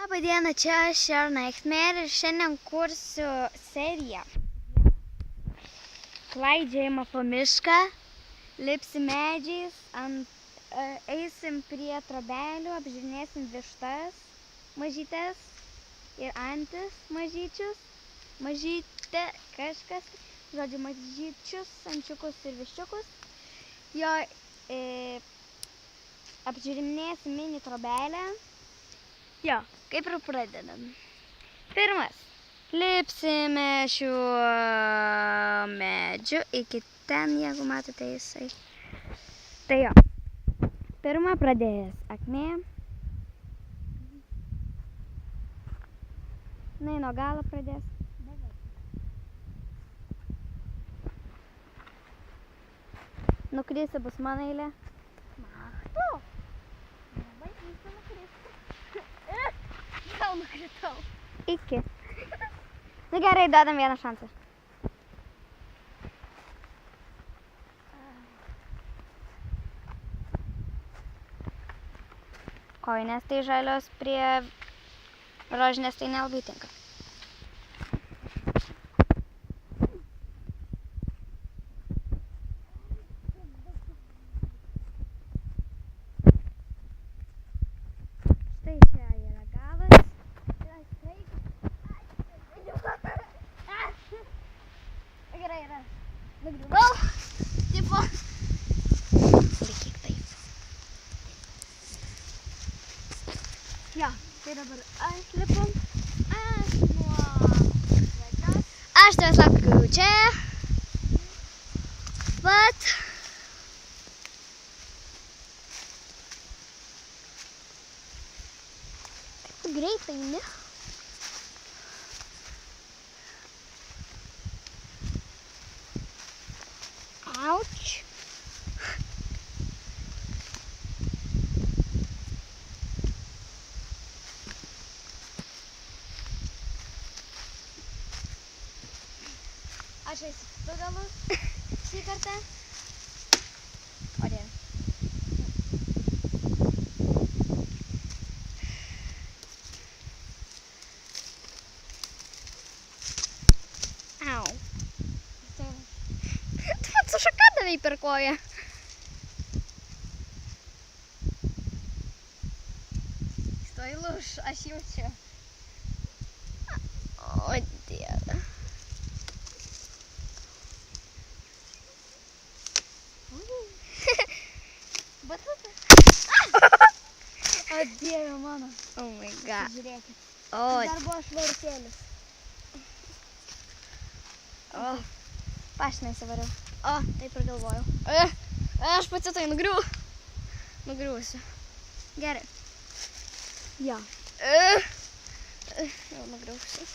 Labą dieną, čia aš Nightmare ir šiandien kursiu seriją. Klaidžiojimą po mišką, lipsim medžiais, eisim prie trobelių, apžiūrinėsim vištas mažytes ir antis mažyčius, mažytė kažkas, žodžiu mažyčius, ančiukus ir viščiukus. Jo apžiūrinėsim mini trobelę. Jo, kaip ir pradedam. Pirmas. Lipsime šiuo medžiu iki ten, jeigu matote jisai. Tai jo. Pirma pradėjęs akmė. Na, nuo galo pradės. Nukrisi bus mano eilė. Machtu! Labai keista nukristi. Gal nukritau. Iki. Nu gerai, duodam vieną šansą. Kojinės tai žalios prie rožinės tai nelabai tinka. Štai čia yra galas. Gerai, yra. Nugriuvau. Tipo. Laikyk taip. Jo, tai dabar aš lipam. Aš nuo pradžios. Aš tavęs laukiu čia. Vat. Taip greitai, ne? Ouch. Aš eisiu su galus šį kartą. O dieve. Au. Tu man su šaka davei per koją. Stoj lūš, aš jaučiu. O dieve. Batutė. O dieve mano. Oh my god. Žiūrėkit. Dar buvo švarkėlis. O. Pašinai įsivariau. O, taip ir galvojau. Aš pati tai nugriūsiu. Gerai. Jo. Jau nugriūsiu.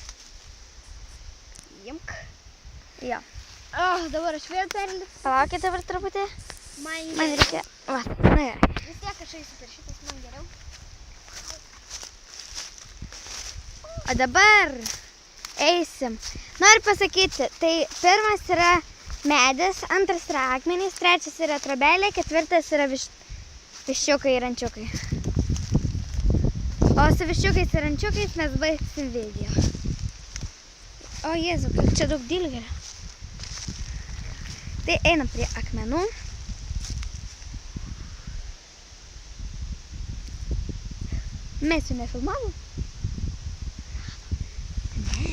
Imk. Jo. Dabar aš vėl perlipsiu. Palaukite dabar truputį. Man reikia. Va, na gerai. Vis tiek aš eisiu per šitas, man geriau. O dabar eisim. Noriu pasakyti, tai pirmas yra medis, antras yra akmenys, trečias yra trobelė, ketvirtas yra viščiukai ir ančiukai. O su viščiukais ir ančiukais mes baigsim video. O Jėzu, kaip čia daug dilgerio. Tai einam prie akmenų. Mes jų nefilmavom? Ne.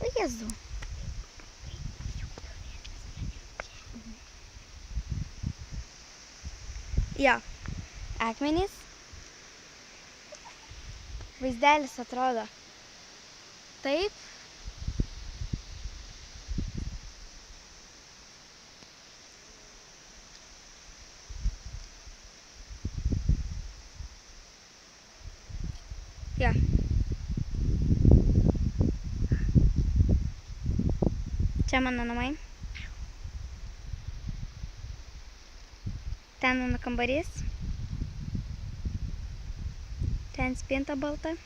O Jėzu. Jo, akmenys. Vaizdelis atrodo taip. Jo. Čia mano namai. Ten mano kambarys. Ten spinta balta.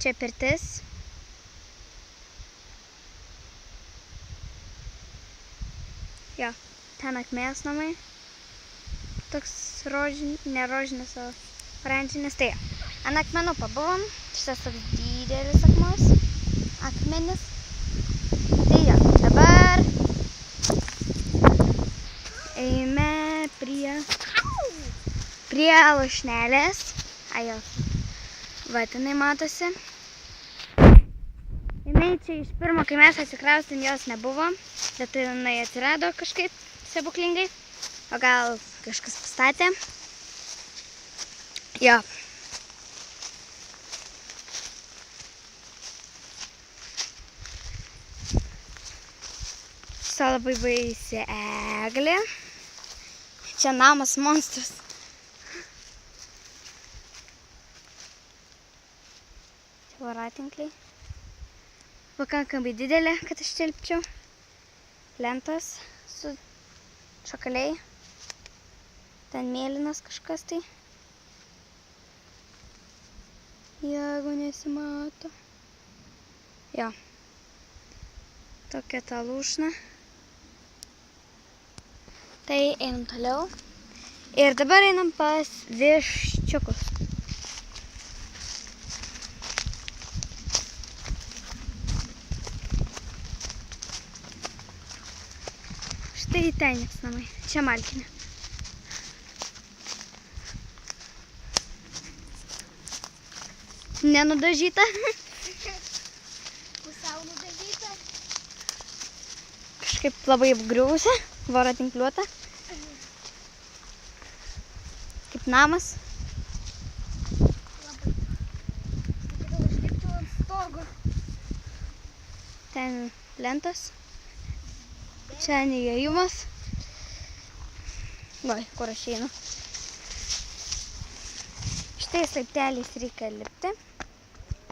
Čia pirtis. Jo, ten akmės namai. Toks ne rožinis, o oranžinis. Tai ant akmenų pabuvom. Šitas toks didelis akmenis. Tai jo, dabar eime prie lūšnelės. Ajo, va, tenai matosi. Jinai čia iš pirmo, kai mes atsikraustėm, jos nebuvo, bet jinai atsirado kažkaip stebuklingai, o gal kažkas pastatė. Jo. Čia labai baisi eglė. Čia namas monstras. Čia voratinkliai. Pakankamai didelė, kad aš tilpčiau. Lentos su šakaliai. Ten mėlynas kažkas tai. Jeigu nesimato. Jo. Tokia ta lūšna. Tai einam toliau. Ir dabar einam pas viščiukus. Štai Tenės namai. Čia Malkinė. Nenudažyta. Pusiau nudažyta. Kažkaip labai apgriuvusi. Voratinkliuota. Kaip namas. Labai. Sakyčiau, aš lipčiau ant stogo. Ten lentos. Čia neįėjimas. Vai, kur aš einu. Šitais laipteliais reikia lipti.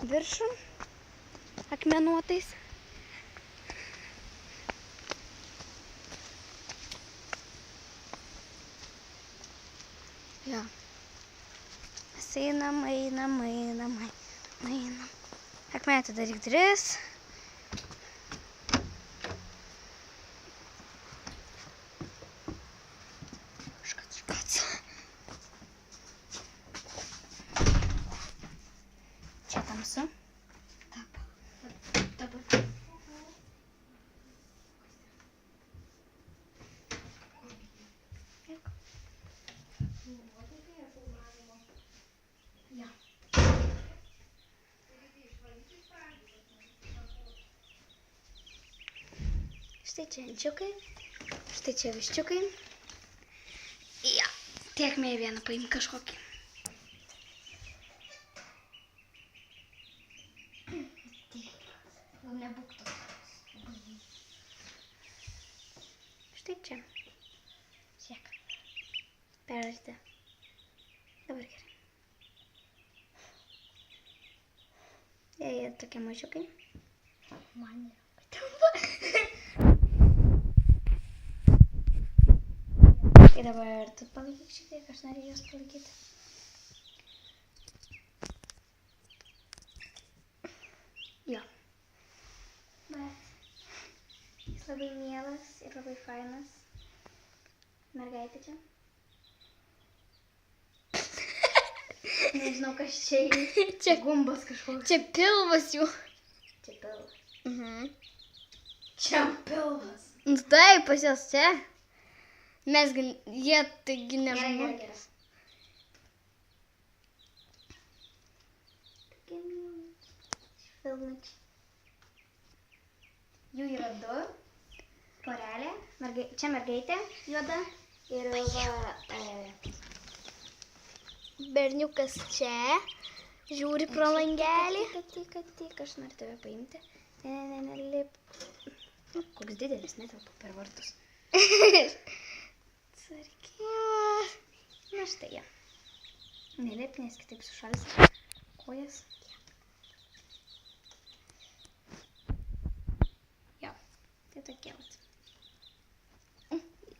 Viršun. Akmenuotais. Jo. Mes einam. Akmenį atidaryk duris. Čia tamsu. Dabar. Ja. Štai čia ančiukai. Štai čia viščiukai. Ja. Tiekmė vieną paim kažkokį. Gal nebūk toks. Štai čia. Žiūrėk. Perarti. Dabar gerai. Jie tokie mažiukai. Man yra. Ir dabar tu palaikyk šiek tiek, aš noriu juos palaikyti. Jo. Bet jis labai mielas ir labai fainas. Mergaitė čia. Nežinau, kas čia. Čia gumbas kažkoks. Čia pilvas jų. Čia pilvas. Čia pilvas. Nu taip, pas jos čia. Mes jie taigi nežinau. Gerai. Tokie mielas. Filmučiai. Jų yra 2. Porelė. Čia mergaitė juoda. Ir va... Berniukas čia. Žiūri pro langelį. Tik, aš noriu tave paimti. Ne, lip. Koks didelis, netelpa per vartus. Sarkimas. Na štai jie. Nelip, nes kitaip sušalsi kojas. Jo, tai tokie vat.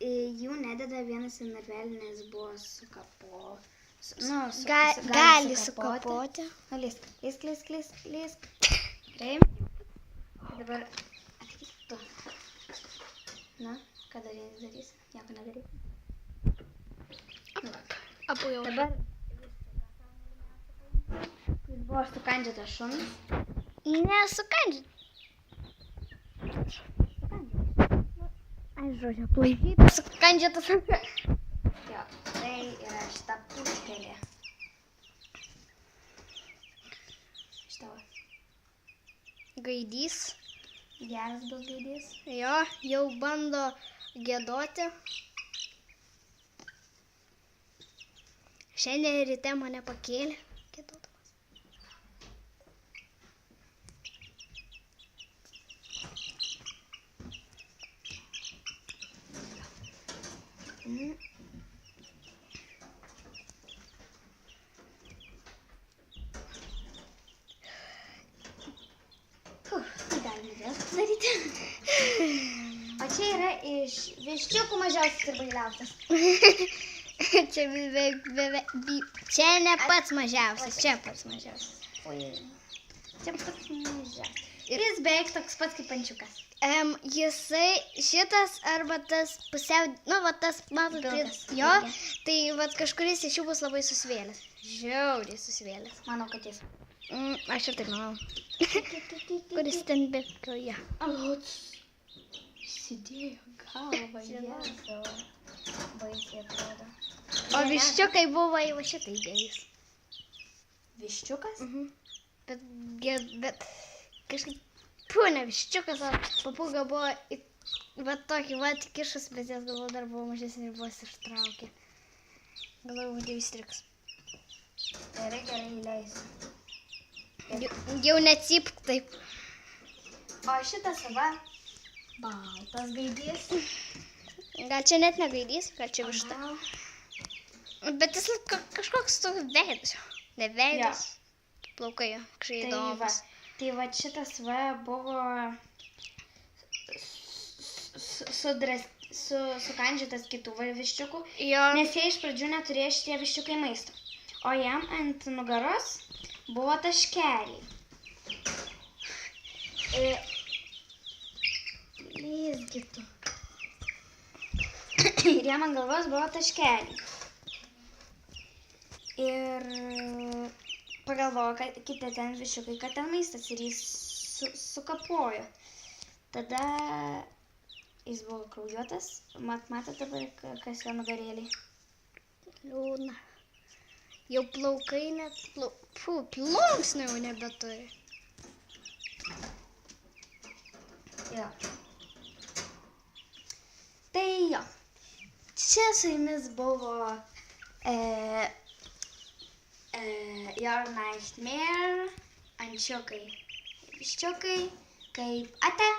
jų nededa vienas į narvelį, nes buvo Gali sukapoti. Nu, lysk. Gerai. Dabar ateik tu. Na, ką darysi? Nieko nedarysi. Abu jau. Dabar jis buvo sukandžiotas šunis. Nesukandžiu. Ai, žodžio, plaivytas. Sukandžiotas. Jo, tai yra šita puškelė. Šita va. Gaidys. Geras bus gaidys. Jo, jau bando giedoti. Šiandien ryte mane pakėlė. Giedodamas. Tai galime vėl daryti. O čia yra iš viščiukų mažiausias ir bailiausias. Čia ne pats mažiausias, čia pats mažiausias. Čia pats mažiausias. Ir jis beveik toks pats kaip ančiukas. Jisai šitas arba tas pusiau, nu va tas, matote, Pilkas. jo, tai va kažkuris iš jų bus labai susivėlęs. Žiauriai susivėlęs. Manau, kad jis. Aš ir taip manau. Kuris ten bėgioja. Įsidėjo galvą, jėzau. Baisiai atrodo. O viščiukai buvo jau šitai dėjus. Viščiukas? Bet kažkaip, ne viščiukas, o papūga buvo va tokį va kišus, bet jas galvoju dar buvo mažesnė ir buvo ištraukė. Galvoju, jau įstriks. Gerai, leisiu. Jau necypk taip. O šitas va, baltas gaidys. Gal čia net negaidys, gal čia višta. Bet jis kažkoks toks veidas. Ne veidas. Plaukai, kažkai įdomus. Tai va šitas va buvo sukandžiotas kitų viščiukų, Jo. nes jie iš pradžių neturėjo šitie viščiukai maisto. O jam ant nugaros buvo taškeliai. Lyzgitų. Ir jam ant galvos buvo taškeliai. Ir pagalvojo, kad kiti ten viščiukai, kad ten maistas ir jis sukapojo. Tada jis buvo kraujuotas. Matote dabar, kas jo nugarėliai? Liūdna. Jau plaukai net, plunksnų jau nebeturi. Jo. Tai jo. Čia su jumis buvo Your Nightmare, ančiukai, viščiukai, kaip ate.